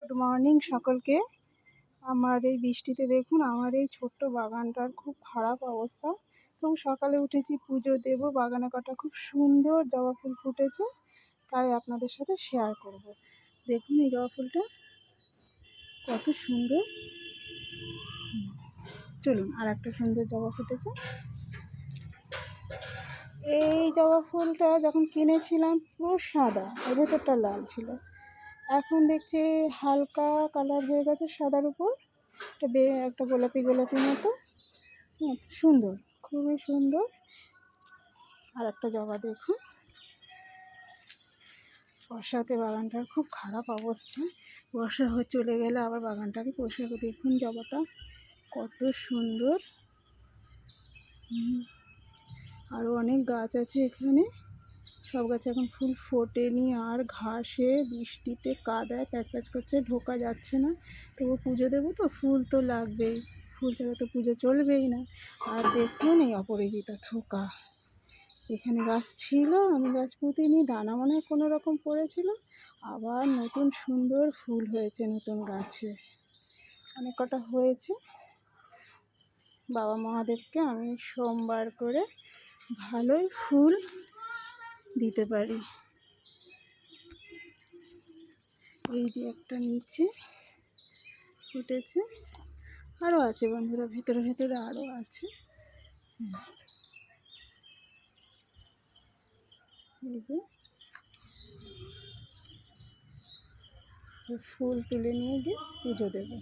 Good morning সকলকে। আমার এই বৃষ্টিতে দেখুন আমার এই ছোট্ট বাগানটার খুব খারাপ অবস্থা। তো সকালে উঠেছি, পুজো দেব, বাগানে কটা খুব সুন্দর জবা ফুল ফুটেছে, তাই আপনাদের সাথে শেয়ার করব। দেখুন এই জবা ফুলটা কত সুন্দর। চলুন, আর একটা সুন্দর জবা ফুটেছে। এই জবা ফুলটা যখন কিনেছিলাম পুরো সাদা, এর ভেতরটা লাল ছিল, এখন দেখছি হালকা কালার হয়ে গেছে সাদার উপর, একটা গোলাপি গোলাপি মতো। সুন্দর, খুবই সুন্দর। আর একটা জবা দেখুন, বর্ষাতে বাগানটার খুব খারাপ অবস্থা। বর্ষা হয়ে চলে গেলে আবার বাগানটাকে পরিষ্কার করে। দেখুন জবাটা কত সুন্দর। আরও অনেক গাছ আছে এখানে, সব গাছে এখন ফুল ফোটেনি, আর ঘাসে বৃষ্টিতে কাদায় প্যাচ প্যাচ করছে, ঢোকা যাচ্ছে না। তবু পুজো দেবো তো, ফুল তো লাগবেই, ফুল ছাড়া তো পুজো চলবেই না। আর দেখুন এই অপরাজিতা থোকা, এখানে গাছ ছিল, আমি গাছ পুঁতিনি, দানা মনে হয় কোনো রকম পড়েছিল, আবার নতুন সুন্দর ফুল হয়েছে নতুন গাছে, অনেক কটা হয়েছে। বাবা মহাদেবকে আমি সোমবার করে ভালোই ফুল দিতে পারি। এই যে একটা নিচে ফুটেছে, আরও আছে বন্ধুরা, ভেতরে ভেতরে আরও আছে। এই যে ফুল তুলে নিয়ে গিয়ে পুজো দেবো।